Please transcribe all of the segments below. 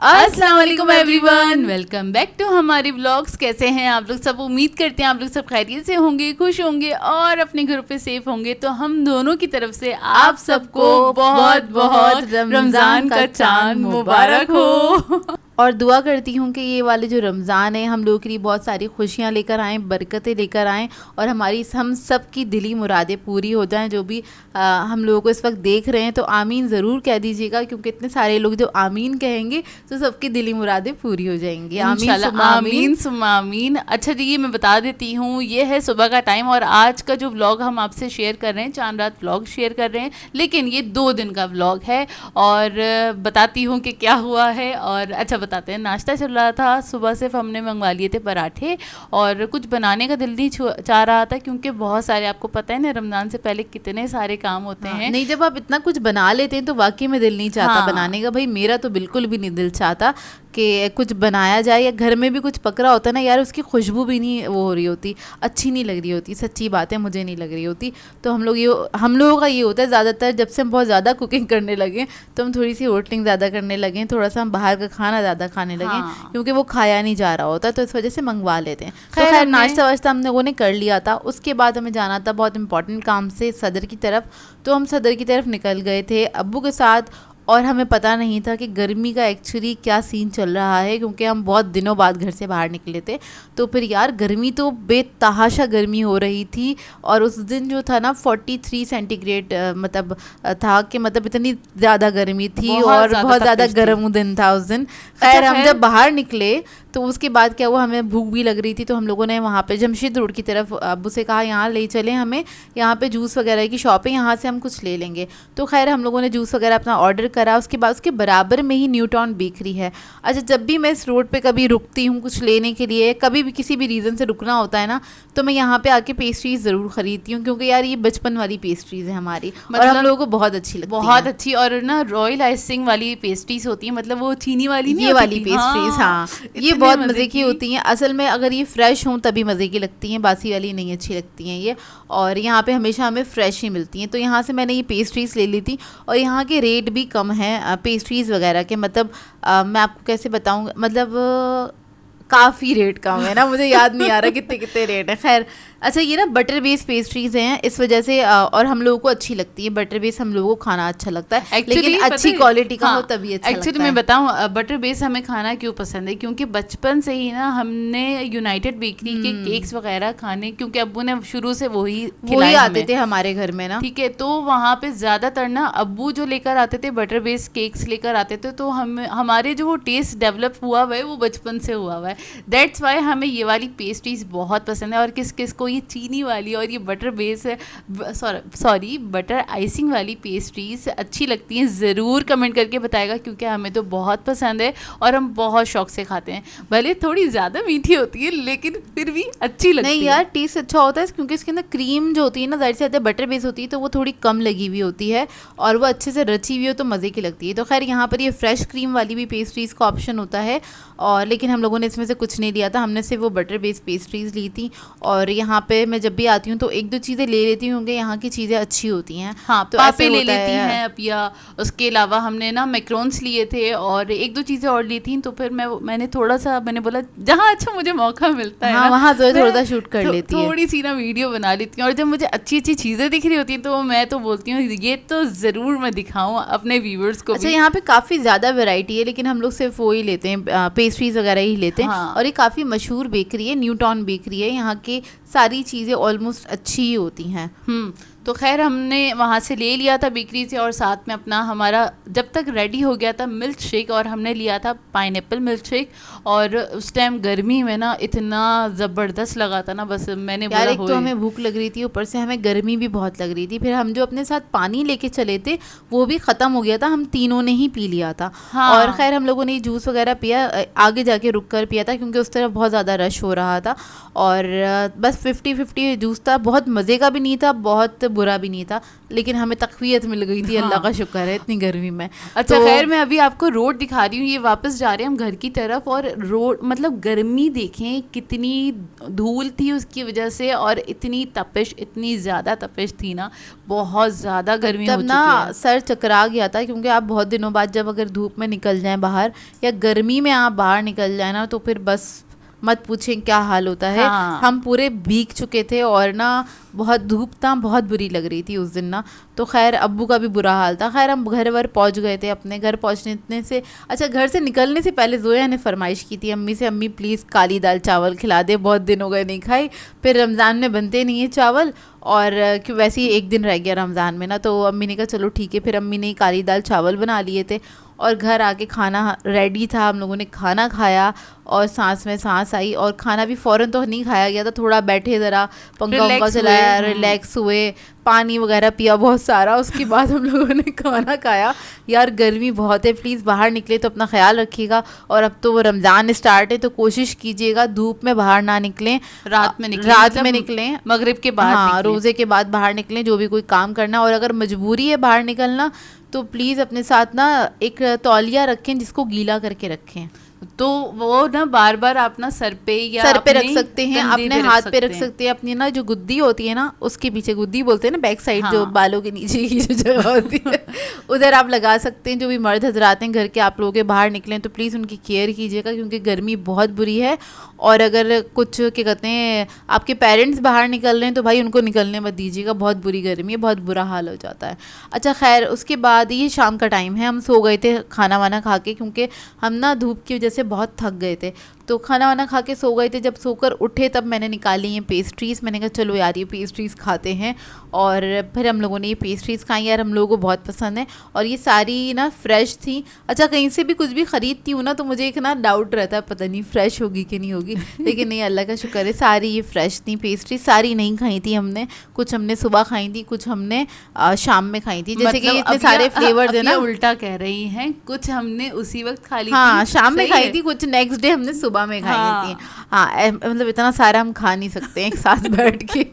अस्सलाम वालेकुम everyone, welcome back to हमारी व्लॉग्स। कैसे हैं आप लोग सब? उम्मीद करते हैं आप लोग सब खैरियत से होंगे, खुश होंगे और अपने घरों पे सेफ होंगे। तो हम दोनों की तरफ से आप सबको बहुत बहुत रमज़ान का चांद मुबारक हो। और दुआ करती हूँ कि ये वाले जो रमज़ान है हम लोगों के लिए बहुत सारी खुशियाँ लेकर आएँ, बरकतें लेकर आएँ और हम सब की दिली मुरादें पूरी हो जाएं। जो भी हम लोगों को इस वक्त देख रहे हैं तो आमीन ज़रूर कह दीजिएगा, क्योंकि इतने सारे लोग जो आमीन कहेंगे तो सबकी दिली मुरादें पूरी हो जाएंगी। आमीन सुम्मा आमीन। अच्छा जी, ये मैं बता देती हूँ, ये है सुबह का टाइम और आज का जो व्लॉग हम आपसे शेयर कर रहे हैं, चांद रात व्लॉग शेयर कर रहे हैं, लेकिन ये 2 दिन का व्लॉग है और बताती हूँ कि क्या हुआ है। और अच्छा बताते हैं, नाश्ता चल रहा था, सुबह सिर्फ हमने मंगवा लिए थे पराठे और कुछ बनाने का दिल नहीं चाह रहा था, क्योंकि बहुत सारे, आपको पता है ना, रमज़ान से पहले कितने सारे काम होते हैं। नहीं, जब आप इतना कुछ बना लेते हैं तो वाकई में दिल नहीं चाहता बनाने का। भाई मेरा तो बिल्कुल भी नहीं दिल चाहता कि कुछ बनाया जाए, या घर में भी कुछ पक रहा होता है ना यार, उसकी खुशबू भी नहीं वो हो रही होती, अच्छी नहीं लग रही होती। सच्ची बात है, मुझे नहीं लग रही होती। तो हम लोगों का ये होता है ज़्यादातर, जब से हम बहुत ज़्यादा कुकिंग करने लगे तो हम थोड़ी सी होटलिंग ज़्यादा करने लगे, थोड़ा सा हम बाहर का खाना ज़्यादा खाने लगे, क्योंकि वो खाया नहीं जा रहा होता, तो इस वजह से मंगवा लेते हैं। तो खैर नाश्ता वाश्ता हम लोगों ने कर लिया था। उसके बाद हमें जाना था बहुत इंपॉर्टेंट काम से सदर की तरफ, तो हम सदर की तरफ निकल गए थे अब्बू के साथ। और हमें पता नहीं था कि गर्मी का एक्चुअली क्या सीन चल रहा है, क्योंकि हम बहुत दिनों बाद घर से बाहर निकले थे। तो फिर यार गर्मी तो बेतहाशा गर्मी हो रही थी, और उस दिन जो था ना 43 सेंटीग्रेड मतलब था कि मतलब इतनी ज़्यादा गर्मी थी और बहुत ज़्यादा गर्म दिन था उस दिन। खैर हम जब बाहर निकले तो उसके बाद क्या हुआ, हमें भूख भी लग रही थी, तो हम लोगों ने वहाँ पे जमशेद रोड की तरफ अब्बू से कहा यहाँ ले चलें हमें, यहाँ पे जूस वगैरह की शॉप है, यहाँ से हम कुछ ले लेंगे। तो खैर हम लोगों ने जूस वगैरह अपना ऑर्डर करा। उसके बाद उसके बराबर में ही न्यू टाउन बेकरी है। अच्छा, जब भी मैं इस रोड पे कभी रुकती हूँ कुछ लेने के लिए, कभी भी किसी भी रीज़न से रुकना होता है ना, तो मैं यहाँ पे आके पेस्ट्रीज़ ज़रूर ख़रीदती हूँ, क्योंकि यार ये बचपन वाली पेस्ट्रीज़ है हमारी, और हम लोगों को बहुत अच्छी लगती है। बहुत अच्छी, और ना रॉयल आइसिंग वाली पेस्ट्रीज़ होती है, मतलब वो चीनी वाली नहीं, ये वाली पेस्ट्रीज़, हाँ ये बहुत मज़े की होती हैं। असल में अगर ये फ्रेश हों तभी मज़े की लगती हैं, बासी वाली नहीं अच्छी लगती हैं ये। और यहाँ पे हमेशा हमें फ़्रेश ही मिलती हैं। तो यहाँ से मैंने ये पेस्ट्रीज़ ले ली थी, और यहाँ के रेट भी कम हैं पेस्ट्रीज़ वगैरह के। मतलब मैं आपको कैसे बताऊँ, मतलब काफ़ी रेट कम है ना, मुझे याद नहीं आ रहा कितने रेट है। खैर अच्छा, ये ना बटर बेस पेस्ट्रीज़ हैं, इस वजह से और हम लोगों को अच्छी लगती है बटर बेस, हम लोगों को खाना अच्छा लगता है, लेकिन अच्छी क्वालिटी का हो तभी अच्छा लगता है। एक्चुअली मैं बताऊं, बटर बेस हमें खाना क्यों पसंद है, क्योंकि बचपन से ही ना हमने यूनाइटेड बेकरी के केक्स वगैरह खाने, क्योंकि अब्बू ने शुरू से वही आते थे हमारे घर में ना, ठीक है। तो वहाँ पे ज़्यादातर ना अब्बू जो लेकर आते थे बटर बेस केक्स लेकर आते थे, तो हमारे जो टेस्ट डेवलप हुआ हुआ है वो बचपन से हुआ हुआ है। दैट्स वाई हमें ये वाली पेस्ट्रीज बहुत पसंद है। और किस किस को ये चीनी वाली और ये butter base sorry butter icing वाली पेस्ट्रीज अच्छी लगती हैं, ज़रूर कमेंट करके बताएगा, क्योंकि हमें तो बहुत पसंद है और हम बहुत शौक से खाते हैं। भले थोड़ी ज़्यादा मीठी होती है, लेकिन फिर भी अच्छी लगती है। नहीं यार, टेस्ट अच्छा होता है, क्योंकि इसके अंदर क्रीम जो होती है ना, ज़ाहिर से बटर बेस होती है, तो वो थोड़ी कम लगी हुई होती है और वो अच्छे से रची हुई हो तो मज़े की लगती है। तो खैर यहाँ पर ये फ्रेश क्रीम वाली भी पेस्ट्रीज़ का ऑप्शन होता है, और लेकिन हम लोगों ने इसमें से कुछ नहीं लिया था, हमने सिर्फ वो बटर बेस पेस्ट्रीज़ ली थी। और यहाँ पे मैं जब भी आती हूँ तो 1-2 चीज़ें ले लेती हूँ, यहाँ की चीज़ें अच्छी होती हैं। हाँ, तो पापे ले लेती हैं अपिया। उसके अलावा हमने ना मैक्रोन्स लिए थे और 1-2 चीज़ें और ली थी। तो फिर मैंने थोड़ा सा, मैंने बोला जहाँ अच्छा मुझे मौका मिलता है, हाँ, वहाँ थोड़ा सा शूट कर लेती है, थोड़ी सी ना वीडियो बना लेती हूँ। और जब मुझे अच्छी अच्छी चीज़ें दिख रही होती हैं तो मैं तो बोलती हूँ ये तो ज़रूर मैं दिखाऊँ अपने व्यूवर्स को। अच्छा, यहाँ पे काफ़ी ज़्यादा वैरायटी है, लेकिन हम लोग सिर्फ वो ही लेते हैं, पेस्ट्रीज़ वगैरह ही लेते हैं। और ये काफ़ी मशहूर बेकरी है, न्यू टाउन बेकरी है, यहाँ की सारी चीज़ें ऑलमोस्ट अच्छी ही होती हैं। तो खैर हमने वहाँ से ले लिया था बेकरी से, और साथ में अपना हमारा जब तक रेडी हो गया था मिल्क शेक, और हमने लिया था पाइनएप्पल मिल्क शेक। और उस टाइम गर्मी में ना इतना ज़बरदस्त लगा था ना, बस मैंने बोला एक तो हमें भूख लग रही थी, ऊपर से हमें गर्मी भी बहुत लग रही थी। फिर हम जो अपने साथ पानी लेके चले थे वो भी ख़त्म हो गया था, हम तीनों ने ही पी लिया था। और खैर हम लोगों ने जूस वगैरह पिया, आगे जाके रुक कर पिया था, क्योंकि उस तरफ बहुत ज़्यादा रश हो रहा था। और बस 50-50 जूस था, बहुत मज़े का भी नहीं था, बहुत बुरा भी नहीं था, लेकिन हमें तकवीयत मिल गई थी, अल्लाह का शुक्र है इतनी गर्मी में। अच्छा खैर मैं अभी आपको रोड दिखा रही हूँ, ये वापस जा रहे हैं हम घर की तरफ, और रोड मतलब गर्मी देखें कितनी धूल थी उसकी वजह से, और इतनी तपिश, इतनी ज़्यादा तपिश थी ना, बहुत ज़्यादा गर्मी हो तब चुकी ना है। सर चकरा गया था, क्योंकि आप बहुत दिनों बाद जब अगर धूप में निकल जाएं बाहर, या गर्मी में आप बाहर निकल जाए ना, तो फिर बस मत पूछें क्या हाल होता है। हाँ। हम पूरे भीग चुके थे, और ना बहुत धूप था, बहुत बुरी लग रही थी उस दिन ना। तो खैर अब्बू का भी बुरा हाल था। खैर हम घर वर पहुंच गए थे। अपने घर पहुंचने से अच्छा, घर से निकलने से पहले जोया ने फरमाइश की थी अम्मी से, अम्मी प्लीज़ काली दाल चावल खिला दे, बहुत दिन हो गए नहीं खाई। फिर रमज़ान में बनते नहीं है चावल, और क्यों वैसे ही एक दिन रह गया रमज़ान में ना, तो अम्मी ने कहा चलो ठीक है। फिर अम्मी ने काली दाल चावल बना लिए थे, और घर आके खाना रेडी था, हम लोगों ने खाना खाया, और सांस में सांस आई। और खाना भी फ़ौरन तो नहीं खाया गया था, थोड़ा बैठे ज़रा पंखा वंखा चलाया, रिलैक्स हुए, पानी वगैरह पिया बहुत सारा, उसके बाद हम लोगों ने खाना खाया। यार गर्मी बहुत है, प्लीज़ बाहर निकले तो अपना ख्याल रखिएगा। और अब तो वो रमज़ान स्टार्ट है, तो कोशिश कीजिएगा धूप में बाहर ना निकलें, रात में निकलें, रात मतलब में निकलें, मगरिब के बाद हाँ निकलें। रोज़े के बाद बाहर निकलें, जो भी कोई काम करना। और अगर मजबूरी है बाहर निकलना, तो प्लीज़ अपने साथ ना एक तौलिया रखें, जिसको गीला करके रखें। तो वो ना बार बार आप ना सर पे या सर पे अपने रख सकते हैं, कंधे अपने हाथ पे रख सकते हैं, अपनी ना जो गुद्दी होती है ना उसके पीछे, गुद्दी बोलते हैं ना बैक साइड, जो बालों के नीचे की जो जगह होती है उधर आप लगा सकते हैं। जो भी मर्द हजरात हैं घर के, आप लोगों के बाहर निकलें तो प्लीज़ उनकी केयर कीजिएगा, क्योंकि गर्मी बहुत बुरी है। और अगर कुछ क्या कहते हैं आपके पेरेंट्स बाहर निकल रहे हैं, तो भाई उनको निकलने मत दीजिएगा, बहुत बुरी गर्मी है, बहुत बुरा हाल हो जाता है। अच्छा खैर उसके बाद ये शाम का टाइम है, हम सो गए थे खाना वाना खा के, क्योंकि हम ना धूप की वजह से बहुत थक गए थे। तो खाना वाना खा के सो गए थे। जब सोकर उठे तब मैंने निकाली हैं पेस्ट्रीज़, मैंने कहा चलो यार ये पेस्ट्रीज़ खाते हैं। और फिर हम लोगों ने ये पेस्ट्रीज़ खाई, यार हम लोगों को बहुत पसंद है, और ये सारी ना फ्रेश थी। अच्छा कहीं से भी कुछ भी ख़रीदती हूँ ना, तो मुझे एक ना डाउट रहता है, पता नहीं फ़्रेश होगी कि नहीं होगी, लेकिन नहीं अल्लाह का शुक्र है सारी ये फ़्रेश थी। पेस्ट्री सारी नहीं खाई थी हमने, कुछ हमने सुबह खाई थी, कुछ हमने शाम में खाई थी। जैसे कि इतने सारे फ्लेवर्स है ना, उल्टा कह रही हैं, कुछ हमने उसी वक्त खा ली थी, हाँ शाम में खाई थी, कुछ नेक्स्ट डे हमने सुबह में खाई थी। हाँ मतलब इतना सारा हम खा नहीं सकते हैं एक साथ बैठ के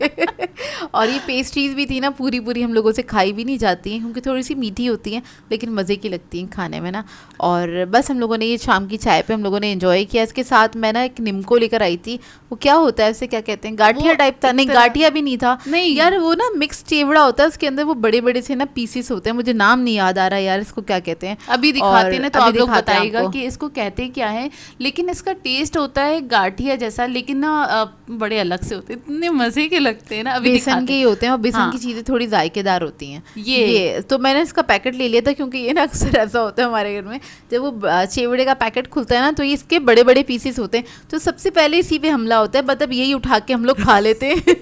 और ये पेस्ट्रीज़ भी थी ना, पूरी पूरी हम लोगों से खाई भी नहीं जाती हैं, क्योंकि थोड़ी सी मीठी होती हैं, लेकिन मज़े की लगती हैं खाने में ना। और बस हम लोगों ने ये शाम की चाय पे हम लोगों ने एंजॉय किया। इसके साथ मैं ना एक निम्को लेकर आई थी, वो क्या होता है उसे क्या कहते हैं, गाठिया टाइप था, नहीं गाठिया भी नहीं था, नहीं यार वो ना मिक्स चिवड़ा होता है, उसके अंदर वो बड़े बड़े से ना पीसेस होते हैं, मुझे नाम नहीं याद आ रहा यार इसको क्या कहते हैं। अभी दिखाते हैं ना, तो आप लोग बताइएगा आपको कि इसको कहते क्या है। लेकिन इसका टेस्ट होता है गाठिया जैसा, लेकिन ना बड़े अलग से होते हैं, इतने मज़े के लगते हैं ना। अभी बेसन के ही होते हैं, और बेसन हाँ। की चीज़ें थोड़ी जायकेदार होती हैं। ये तो मैंने इसका पैकेट ले लिया था, क्योंकि ये ना अक्सर ऐसा होता है हमारे घर में, जब वो चिवड़े का पैकेट खुलता है ना, तो ये इसके बड़े बड़े पीसेस होते हैं, तो सबसे पहले इसी पे हमला होता है, मतलब यही उठा के हम लोग खा लेते हैं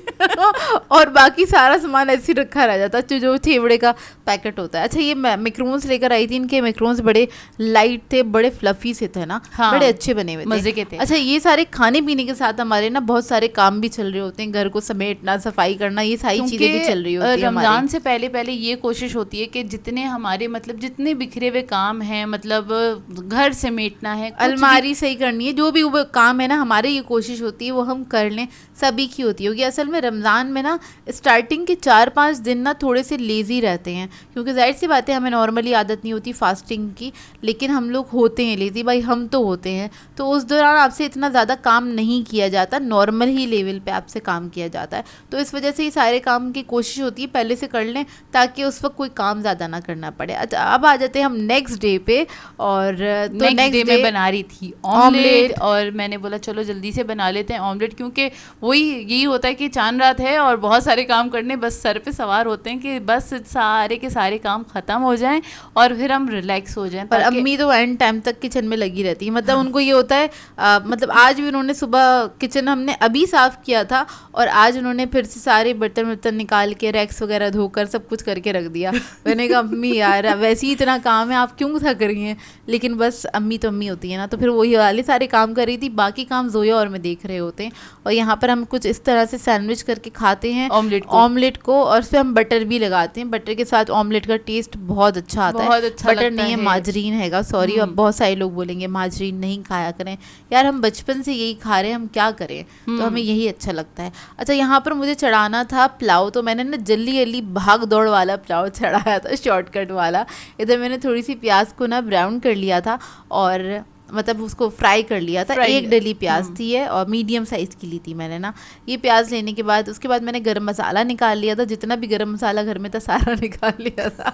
और बाकी सारा सामान ऐसे ही रखा रह जाता है जो चिवड़े का पैकेट होता है। अच्छा ये मैक्रोन्स लेकर आई थी, इनके मैक्रोन्स बड़े लाइट थे, बड़े फ्लफी से थे ना, हाँ, बड़े अच्छे बने हुए थे, मजे के थे। अच्छा ये सारे खाने पीने के साथ हमारे ना बहुत सारे काम भी चल रहे होते हैं, घर को समेटना, सफाई करना, ये सारी चीज़ें भी चल रही होती है। रमज़ान से पहले पहले ये कोशिश होती है कि जितने हमारे मतलब जितने बिखरे हुए काम हैं, मतलब घर समेटना है, अलमारी सही करनी है, जो भी वो काम है ना हमारे, ये कोशिश होती है वो हम कर लें, सभी की होती होगी। असल में रमज़ान में ना स्टार्टिंग के 4-5 दिन ना थोड़े से लेज़ी रहते हैं, क्योंकि जाहिर सी बात है हमें नॉर्मली आदत नहीं होती फास्टिंग की, लेकिन हम लोग होते हैं लेज़ी, भाई हम तो होते हैं। तो उस दौरान आपसे इतना ज़्यादा काम नहीं किया जाता, नॉर्मल ही लेवल पे आपसे काम किया जाता है, तो इस वजह से ये सारे काम की कोशिश होती है पहले से कर लें, ताकि उस वक्त कोई काम ज़्यादा ना करना पड़े। अच्छा अब आ जाते हैं हम नेक्स्ट डे पे, और तो नेक्स्ट डे में बना रही थी ऑमलेट, और मैंने बोला चलो जल्दी से बना लेते हैं ऑमलेट, क्योंकि वही यही होता है कि चांद रात है और बहुत सारे काम करने बस सर पे सवार होते हैं, कि बस सारे के सारे काम ख़त्म हो जाएं और फिर हम रिलैक्स हो जाएं। पर अम्मी तो एंड टाइम तक किचन में लगी रहती है, मतलब उनको ये होता है मतलब आज भी उन्होंने सुबह किचन हमने अभी साफ़ किया था, और आज उन्होंने फिर से सारे बर्तन वर्तन निकाल के रैक्स वगैरह धोकर सब कुछ करके रख दिया। मैंने कहा अम्मी यार वैसे ही इतना काम है, आप क्यों थक रही हैं, लेकिन बस अम्मी तो अम्मी होती है ना, तो फिर वही वाले सारे काम कर रही थी, बाकी काम जोया और मैं देख रहे होते हैं। और यहाँ पर हम कुछ इस तरह से सैंडविच करके खाते हैं ऑमलेट को, और उस पर हम बटर भी लगाते हैं, बटर के साथ ऑमलेट का टेस्ट बहुत अच्छा आता है। बहुत अच्छा बटर नहीं है, माजरीन हैगा, सॉरी अब बहुत सारे लोग बोलेंगे माजरीन नहीं खाया करें। यार हम बचपन से यही खा रहे हैं, हम क्या करें, तो हमें यही अच्छा लगता है। अच्छा यहाँ पर मुझे चढ़ाना था पुलाव, तो मैंने ना जल्दी जल्दी भाग दौड़ वाला पुलाव चढ़ाया था, शॉर्टकट वाला। इधर मैंने थोड़ी सी प्याज को ना ब्राउन कर लिया था और मतलब उसको फ्राई कर लिया था। एक डली प्याज थी है और मीडियम साइज़ की ली थी मैंने ना। ये प्याज लेने के बाद उसके बाद मैंने गरम मसाला निकाल लिया था, जितना भी गरम मसाला घर में था सारा निकाल लिया था।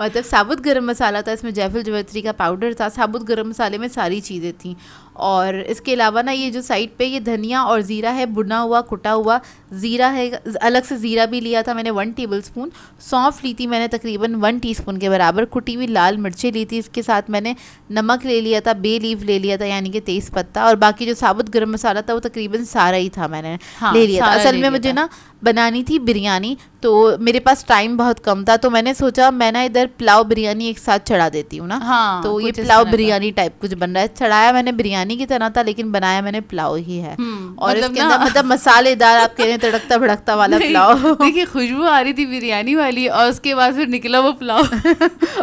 मतलब साबुत गरम मसाला था, इसमें जायफल जावित्री का पाउडर था, साबुत गरम मसाले में सारी चीज़ें थी। और इसके अलावा ना ये जो साइड पे ये धनिया और ज़ीरा है, भुना हुआ कुटा हुआ ज़ीरा है, अलग से ज़ीरा भी लिया था मैंने 1 टेबलस्पून। सौंफ ली थी मैंने तकरीबन 1 टीस्पून के बराबर। कुटी हुई लाल मिर्चें ली थी, इसके साथ मैंने नमक ले लिया था, बे लीफ ले लिया था यानी कि तेज़ पत्ता, और बाकी जो साबुत गरम मसाला था वो तकरीबन सारा ही था मैंने ले लिया था। असल में मुझे ना बनानी थी बिरयानी, तो मेरे पास टाइम बहुत कम था, तो मैंने सोचा मैं ना इधर पुलाव बिरयानी एक साथ चढ़ा देती हूँ ना। हाँ, तो ये पुलाव बिरयानी टाइप कुछ बन रहा है। चढ़ाया मैंने बिरयानी की तरह था, लेकिन बनाया मैंने पुलाव ही है। और मतलब इसके अंदर मतलब मसालेदार आप कह रहे हैं तड़कता भड़कता वाला पुलाव। देखिए खुशबू आ रही थी बिरयानी वाली, और उसके बाद फिर निकला वो पुलाव।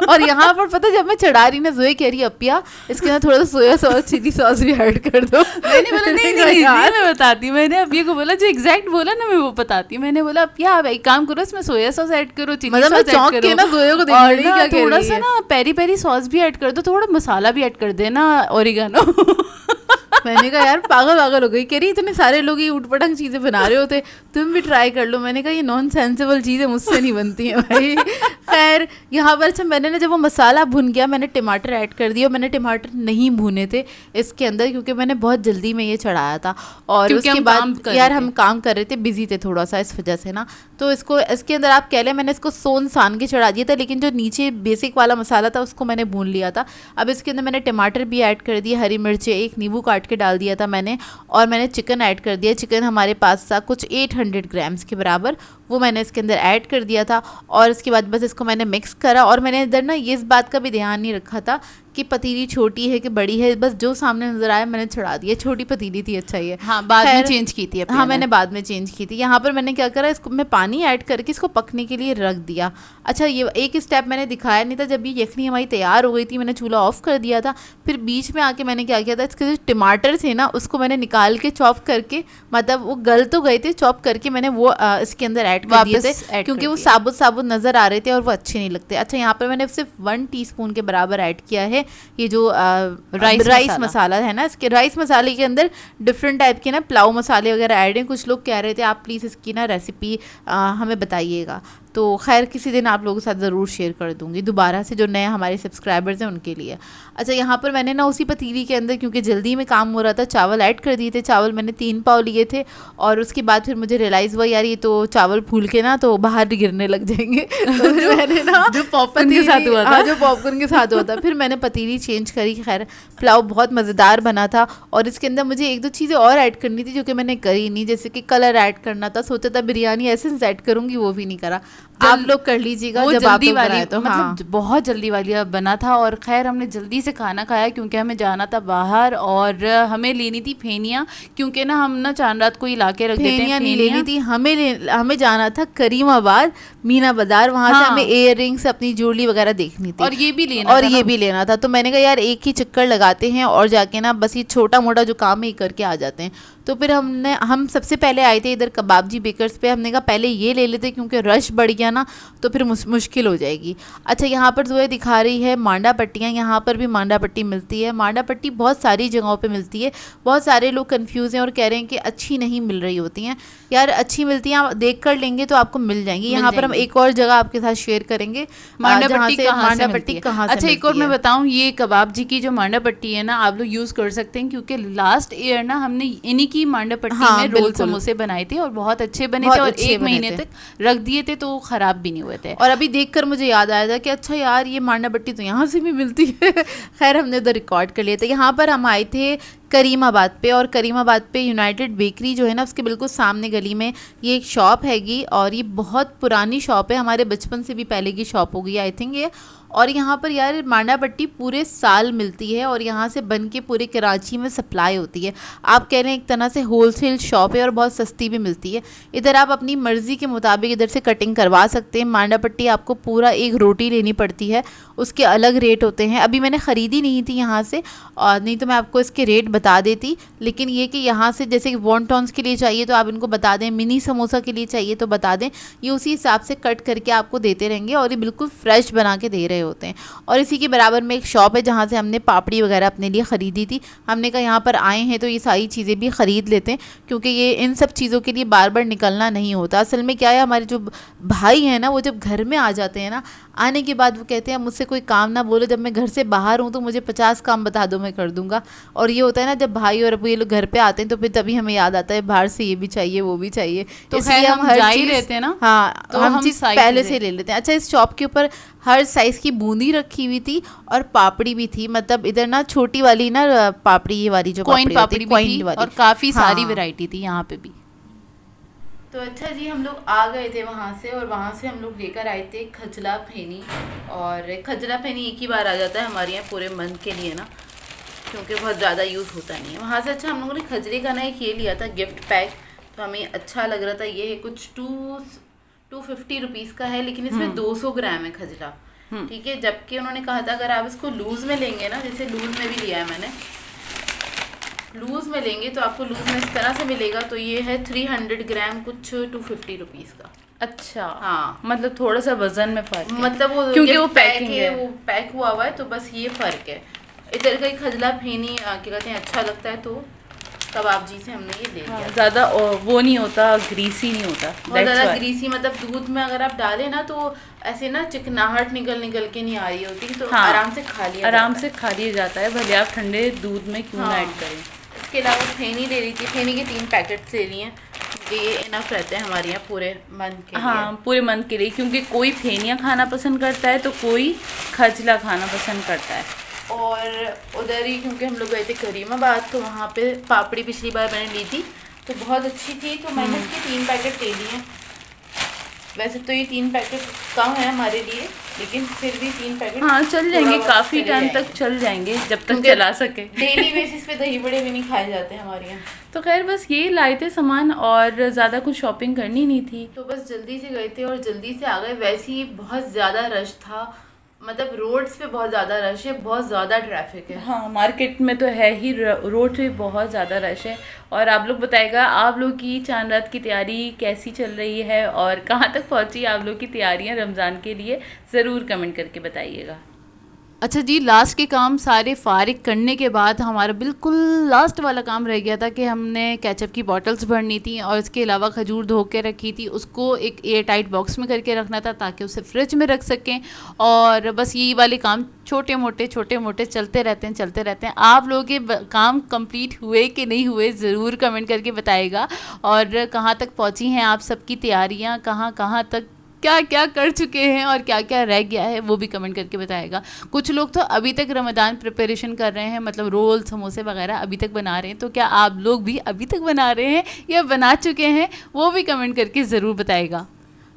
और यहाँ पर पता जब मैं चढ़ा रही ना, जोए कह रही अपिया इसके अंदर थोड़ा सा सोया सॉस चिली सॉस भी ऐड कर दो। मैंने बोला नहीं मैं बताती, मैंने अपिया को बोला, जो एग्जैक्ट बोला ना मैं वो बताती। मैंने बोला अपिया आप एक काम करो, इसमें सोया सॉस ऐड करो, चिली सॉस ऐड करो, ना जोए को देख रही क्या थोड़ा सा ना पेरी पेरी सॉस भी ऐड कर दो, थोड़ा मसाला भी ऐड कर देना, ओरिगानो। मैंने कहा यार पागल हो गई, कह रही इतने सारे लोग ये उटपटांग चीज़ें बना रहे होते, तुम भी ट्राई कर लो। मैंने कहा ये नॉन सेंसिबल चीज़ें मुझसे नहीं बनती हैं भाई। खैर यहाँ पर अच्छा मैंने ना जब वो मसाला भुन गया, मैंने टमाटर ऐड कर दिया। मैंने टमाटर नहीं भुने थे इसके अंदर, क्योंकि मैंने बहुत जल्दी में ये चढ़ाया था, और उसके बाद यार हम काम कर रहे थे, बिजी थे थोड़ा सा इस वजह से ना। तो इसको इसके अंदर आप कह लें मैंने इसको सोन सान के चढ़ा दिया था, लेकिन जो नीचे बेसिक वाला मसाला था उसको मैंने भून लिया था। अब इसके अंदर मैंने टमाटर भी ऐड कर दिया, हरी मिर्चें, एक नींबू काट के डाल दिया था मैंने, और मैंने चिकन ऐड कर दिया। चिकन हमारे पास था कुछ 800 ग्राम्स के बराबर, वो मैंने इसके अंदर ऐड कर दिया था। और इसके बाद बस इसको मैंने मिक्स करा, और मैंने इधर ना ये इस बात का भी ध्यान नहीं रखा था कि पतीली छोटी है कि बड़ी है, बस जो सामने नजर आया मैंने चढ़ा दिया। छोटी पतीली थी, अच्छा ये हाँ बाद में चेंज की थी। हाँ मैंने बाद में चेंज की थी। यहाँ पर मैंने क्या करा, इसको मैं पानी ऐड करके इसको पकने के लिए रख दिया। अच्छा ये एक स्टेप मैंने दिखाया नहीं था, जब ये यखनी हमारी तैयार हो गई थी मैंने चूल्हा ऑफ कर दिया था। फिर बीच में आके मैंने क्या किया था, इसके जो टमाटर थे ना उसको मैंने निकाल के चॉप करके, मतलब वो गल तो गए थे, चॉप करके मैंने वो इसके अंदर ऐड कर दिए थे, क्योंकि वो साबुत साबुत नज़र आ रहे थे और वो अच्छे नहीं लगते। अच्छा यहाँ पर मैंने सिर्फ 1 टीस्पून के बराबर ऐड किया है ये जो राइस मसाला है ना। इसके राइस मसाले के अंदर डिफरेंट टाइप के ना पुलाव मसाले वगैरह ऐड हैं। कुछ लोग कह रहे थे आप प्लीज़ इसकी ना रेसिपी हमें बताइएगा, तो खैर किसी दिन आप लोगों के साथ ज़रूर शेयर कर दूँगी दोबारा से, जो नए हमारे सब्सक्राइबर्स हैं उनके लिए। अच्छा यहाँ पर मैंने ना उसी पतीली के अंदर, क्योंकि जल्दी में काम हो रहा था, चावल ऐड कर दिए थे। चावल मैंने 3 पाव लिए थे, और उसके बाद फिर मुझे रियलाइज़ हुआ यार ये तो चावल फूल के ना तो बाहर गिरने लग जाएंगे। तो मैंने ना जो पॉपकॉर्न के साथ हुआ था, जो पॉपकॉर्न के साथ हुआ था, फिर मैंने पतीली चेंज करी। खैर पुलाव बहुत मज़ेदार बना था, और इसके अंदर मुझे 1-2 चीज़ें और ऐड करनी थी जो कि मैंने करी नहीं, जैसे कि कलर ऐड करना था। सोचा था बिरयानी एसेंस ऐड करूँगी, वो भी नहीं करा। आप लोग कर लीजिएगा जब आप लोग बनाए तो। मतलब हाँ। बहुत जल्दी वाली बना था, और खैर हमने जल्दी से खाना खाया क्योंकि हमें जाना था बाहर, और हमें लेनी थी फेनिया, क्योंकि ना हम ना चांद रात को इला के रख देते हैं। फेनिया नहीं लेनी थी हमें जाना था करीमाबाद मीना बाजार, वहाँ से हमें इयर रिंग्स अपनी ज्वेलरी वगैरह देखनी थी, और ये भी लेना था। तो मैंने कहा यार एक ही चक्कर लगाते हैं और जाके ना बस ये छोटा मोटा जो काम है करके आ जाते हैं। तो फिर हम सबसे पहले आए थे इधर कबाबजी बेकर्स पे। हमने कहा पहले ये ले लेते क्योंकि रश बढ़ गया ना तो फिर मुश्किल हो जाएगी। अच्छा यहाँ पर जो है दिखा रही है मांडा पट्टियाँ, यहाँ पर भी मांडा पट्टी मिलती है। मांडा पट्टी बहुत सारी जगहों पे मिलती है। बहुत सारे लोग कंफ्यूज हैं और कह रहे हैं कि अच्छी नहीं मिल रही होती हैं। यार अच्छी मिलती हैं, आप देख कर लेंगे तो आपको मिल जाएंगी। यहाँ पर हम एक और जगह आपके साथ शेयर करेंगे मांडा पट्टी कहाँ से। अच्छा एक और मैं बताऊँ, ये कबाबजी की जो मांडा पट्टी है ना आप लोग यूज़ कर सकते हैं, क्योंकि लास्ट ईयर ना हमने इन्हीं की मांडा पट्टी में रोल समोसे बनाए थे और बहुत अच्छे बने थे, और 1 महीने तक रख दिए थे तो ख़राब भी नहीं हुए थे। और अभी देखकर मुझे याद आया था कि अच्छा यार ये मांडा पट्टी तो यहाँ से भी मिलती है। खैर हमने उधर रिकॉर्ड कर लिया था। यहाँ पर हम आए थे करीमाबाद पे, और करीमाबाद पे यूनाइटेड बेकरी जो है ना उसके बिल्कुल सामने गली में ये एक शॉप हैगी, और ये बहुत पुरानी शॉप है, हमारे बचपन से भी पहले की शॉप होगी आई थिंक ये। और यहाँ पर यार मांडा पट्टी पूरे साल मिलती है और यहाँ से बन के पूरे कराची में सप्लाई होती है। आप कह रहे हैं एक तरह से होलसेल शॉप है और बहुत सस्ती भी मिलती है। इधर आप अपनी मर्ज़ी के मुताबिक इधर से कटिंग करवा सकते हैं। मांडा पट्टी आपको पूरा एक रोटी लेनी पड़ती है, उसके अलग रेट होते हैं। अभी मैंने ख़रीदी नहीं थी यहाँ से, और नहीं तो मैं आपको इसके रेट बता देती, लेकिन ये कि यहाँ से जैसे कि वॉन्टॉन्स के लिए चाहिए तो आप इनको बता दें, मिनी समोसा के लिए चाहिए तो बता दें, ये उसी हिसाब से कट करके आपको देते रहेंगे और ये बिल्कुल फ्रेश बना के दे रहे होते हैं। और इसी के बराबर में एक शॉप है जहाँ से हमने पापड़ी वगैरह अपने लिए ख़रीदी थी। हमने कहा यहाँ पर आए हैं तो ये सारी चीज़ें भी ख़रीद लेते हैं, क्योंकि ये इन सब चीज़ों के लिए बार बार निकलना नहीं होता। असल में क्या है, हमारे जो भाई हैं ना, वो जब घर में आ जाते हैं ना, आने के बाद वो कहते हैं मुझसे कोई काम ना बोलो, जब मैं घर से बाहर हूँ तो मुझे 50 काम बता दो, मैं कर दूंगा। और ये होता है ना, जब भाई और अबू ये लोग घर पे आते हैं तो फिर तभी हमें याद आता है बाहर से ये भी चाहिए वो भी चाहिए, तो इसलिए हम हर जा ही चीज़ रहते हैं ना, हाँ तो हम हम चीज़ सारी पहले चीज़ें से ले लेते हैं। अच्छा, इस शॉप के ऊपर हर साइज़ की बूंदी रखी हुई थी और पापड़ी भी थी। मतलब इधर ना छोटी वाली ना पापड़ी, ये वाली जो कॉइन पापड़ी भी थी वाली, और काफ़ी सारी हाँ। वैरायटी थी यहाँ पे भी। तो अच्छा जी, हम लोग आ गए थे वहाँ से, और वहाँ से हम लोग लेकर आए थे खजला फेनी। और खजला फेनी एक ही बार आ जाता है हमारे यहाँ पूरे मंथ के लिए ना, क्योंकि बहुत ज़्यादा यूज़ होता नहीं है वहाँ से। अच्छा, हम लोगों ने खजरे का ना एक ये लिया था गिफ्ट पैक, तो हमें अच्छा लग रहा था। ये है कुछ 250 रुपीज़ का है, लेकिन इसमें 200 ग्राम है खजरा, ठीक है। जबकि उन्होंने कहा था अगर आप इसको लूज़ में लेंगे ना, जैसे लूज़ में भी लिया है मैंने, लूज़ में लेंगे तो आपको लूज़ में इस तरह से मिलेगा। तो ये है 300 ग्राम कुछ 250 रुपीज़ का। अच्छा, हाँ, मतलब थोड़ा सा वजन में फ़र्क है, मतलब वो क्योंकि वो पैकिंग है, वो पैक हुआ हुआ है, तो बस ये फ़र्क है। इधर का ही खजला फेनी क्या कहते हैं, अच्छा लगता है, तो कबाब जी से हमने ये ले लिया। ज़्यादा वो नहीं होता, ग्रीसी नहीं होता, बहुत ज़्यादा ग्रीसी, मतलब दूध में अगर आप डालें ना तो ऐसे ना चिकनाहट निकल के नहीं आ रही होती, तो हाँ, आराम से खा लिया जाता है, भले आप ठंडे दूध में क्यों ना ऐड करें। इसके अलावा फेनी ले रही थी, फेनी के 3 पैकेट्स ले लिए, क्योंकि ये इनफ रहते हैं हमारे यहाँ पूरे मंथ के लिए। हाँ, पूरे मंथ के लिए, क्योंकि कोई फेनियाँ खाना पसंद करता है तो कोई खजला खाना पसंद करता है। और उधर ही क्योंकि हम लोग गए थे करीमाबाद, तो वहाँ पे पापड़ी पिछली बार मैंने ली थी तो बहुत अच्छी थी, तो मैंने इसके 3 पैकेट ले लिए। वैसे तो ये 3 पैकेट कम है हमारे लिए, लेकिन फिर भी 3 पैकेट हाँ चल जाएंगे, काफ़ी टाइम तक चल जाएंगे, जब तक चला सके। डेली बेसिस पे दही बड़े भी नहीं खाए जाते हमारे यहाँ। तो खैर बस यही लाए थे सामान, और ज़्यादा कुछ शॉपिंग करनी नहीं थी, तो बस जल्दी से गए थे और जल्दी से आ गए। वैसे ही बहुत ज़्यादा रश था, मतलब रोड्स पे बहुत ज़्यादा रश है, बहुत ज़्यादा ट्रैफिक है। हाँ, मार्केट में तो है ही, रोड पे बहुत ज़्यादा रश है। और आप लोग बताइएगा, आप लोग की चांद रात की तैयारी कैसी चल रही है और कहाँ तक पहुँची आप लोग की तैयारियाँ रमज़ान के लिए, ज़रूर कमेंट करके बताइएगा। अच्छा जी, लास्ट के काम सारे फारिग करने के बाद हमारा बिल्कुल लास्ट वाला काम रह गया था कि हमने केचप की बॉटल्स भरनी थी, और इसके अलावा खजूर धो के रखी थी, उसको एक एयर टाइट बॉक्स में करके रखना था ताकि उसे फ्रिज में रख सकें। और बस यही वाले काम छोटे मोटे चलते रहते हैं। आप लोगों के काम कंप्लीट हुए कि नहीं हुए, ज़रूर कमेंट करके बताइएगा। और कहाँ तक पहुँची हैं आप सबकी तैयारियाँ, कहाँ तक क्या क्या कर चुके हैं और क्या क्या रह गया है, वो भी कमेंट करके बताएगा। कुछ लोग तो अभी तक रमज़ान प्रिपरेशन कर रहे हैं, मतलब रोल समोसे वगैरह अभी तक बना रहे हैं। तो क्या आप लोग भी अभी तक बना रहे हैं या बना चुके हैं, वो भी कमेंट करके ज़रूर बताएगा।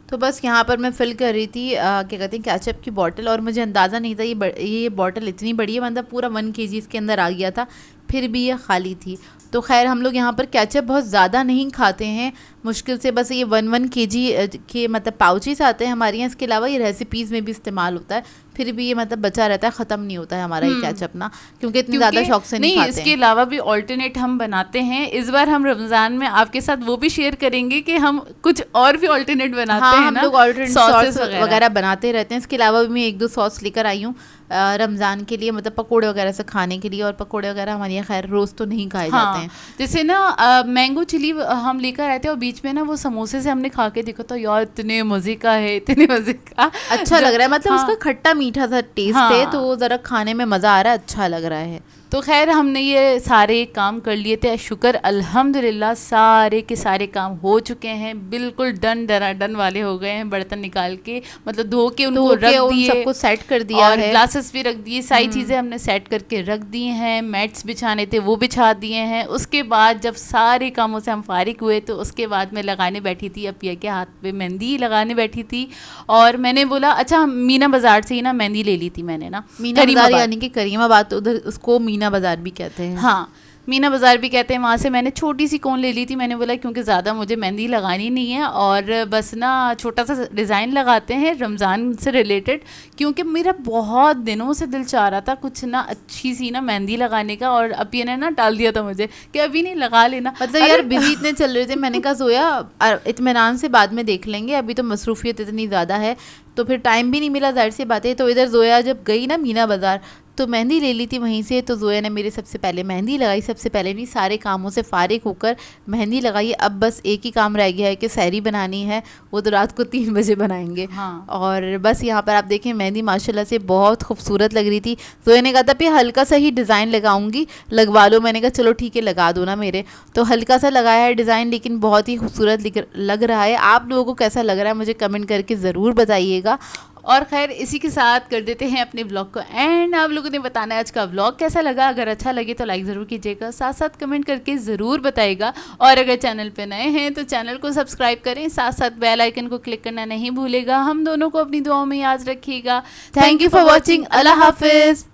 तो बस यहाँ पर मैं फ़िल कर रही थी क्या कहते हैं केचप की बॉटल, और मुझे अंदाज़ा नहीं था ये बॉटल इतनी बड़ी है, मतलब पूरा 1 kg इसके अंदर आ गया था, फिर भी ये खाली थी। तो खैर हम लोग यहाँ पर केचप बहुत ज़्यादा नहीं खाते हैं, मुश्किल से बस ये 1 kg के मतलब पाउचेस आते हैं हमारे यहाँ। इसके अलावा ये रेसिपीज़ में भी इस्तेमाल होता है, फिर भी ये मतलब बचा रहता है, ख़त्म नहीं होता है हमारा ये केचप ना, क्योंकि इतनी ज़्यादा शौक से नहीं खाते हैं। इसके अलावा भी ऑल्टरनेट हम बनाते हैं। इस बार हम रमज़ान में आपके साथ वो भी शेयर करेंगे कि हम कुछ और भी ऑल्टरनेट बनाते हैं। हम लोग ऑल्टरनेट सॉस वगैरह बनाते रहते हैं। इसके अलावा भी मैं 1-2 सॉस लेकर आई हूँ रमज़ान के लिए, मतलब पकोड़े वगैरह से खाने के लिए। और पकोड़े वगैरह हमारे यहाँ खैर रोज़ तो नहीं खाए जाते हैं। जैसे ना मैंगो चिली हम लेकर आए थे, और बीच में ना वो समोसे से हमने खा के देखा तो यार इतने मज़े का है, इतने मज़े का, अच्छा लग रहा है, मतलब उसका खट्टा मीठा सा टेस्ट है, तो ज़रा खाने में मज़ा आ रहा है, अच्छा लग रहा है। तो खैर हमने ये सारे काम कर लिए थे, शुक्र अल्हम्दुलिल्लाह सारे के सारे काम हो चुके हैं, बिल्कुल डन वाले हो गए हैं। बर्तन निकाल के मतलब धो के उनको रख दिए, सबको सेट कर दिया और है। ग्लासेस बॉक्सेस भी रख दिए, सारी चीज़ें हमने सेट करके रख दी हैं, मैट्स बिछाने थे वो बिछा दिए हैं। उसके बाद जब सारे कामों से हम फारिग हुए तो उसके बाद मैं लगाने बैठी थी, अपिया के हाथ पे मेहंदी लगाने बैठी थी। और मैंने बोला अच्छा हम मीना बाज़ार से ही ना मेहंदी ले ली थी मैंने ना, मीना बाजार यानी कि करीमाबाद, तो उधर उसको मीना बाजार भी कहते हैं। हाँ मीना बाज़ार भी कहते हैं। वहाँ से मैंने छोटी सी कोन ले ली थी। मैंने बोला क्योंकि ज़्यादा मुझे मेहंदी लगानी नहीं है और बस ना छोटा सा डिज़ाइन लगाते हैं रमज़ान से रिलेटेड, क्योंकि मेरा बहुत दिनों से दिल चाह रहा था कुछ ना अच्छी सी ना मेहंदी लगाने का। और अभी ने ना टाल दिया था मुझे कि अभी नहीं लगा लेना। मतलब यार बिजी इतने चल रहे थे, मैंने कहा जोया इत्मीनान से बाद में देख लेंगे, अभी तो मसरूफियत इतनी ज़्यादा है तो फिर टाइम भी नहीं मिला, जाहिर सी बात है। तो इधर जोया जब गई ना मीना बाज़ार तो मेहंदी ले ली थी वहीं से। तो जोया ने मेरे सबसे पहले मेहंदी लगाई, सबसे पहले नहीं सारे कामों से फारिग होकर मेहंदी लगाई। अब बस एक ही काम रह गया है कि सहरी बनानी है, वो तो रात को 3 बजे बनाएंगे। हाँ। और बस यहाँ पर आप देखें मेहंदी माशाल्लाह से बहुत खूबसूरत लग रही थी। जोया ने कहा था फिर हल्का सा ही डिज़ाइन लगाऊंगी, लगवा लो। मैंने कहा चलो ठीक है लगा दो ना मेरे। तो हल्का सा लगाया है डिज़ाइन, लेकिन बहुत ही खूबसूरत लग रहा है। आप लोगों को कैसा लग रहा है मुझे कमेंट करके ज़रूर बताइएगा। और खैर इसी के साथ कर देते हैं अपने ब्लॉग को एंड। आप लोगों ने बताना है आज का ब्लॉग कैसा लगा, अगर अच्छा लगे तो लाइक ज़रूर कीजिएगा, साथ साथ कमेंट करके ज़रूर बताइएगा। और अगर चैनल पे नए हैं तो चैनल को सब्सक्राइब करें, साथ साथ बेल आइकन को क्लिक करना नहीं भूलेगा। हम दोनों को अपनी दुआओं में याद रखिएगा। Thank you for watching. अल्लाह हाफिज़।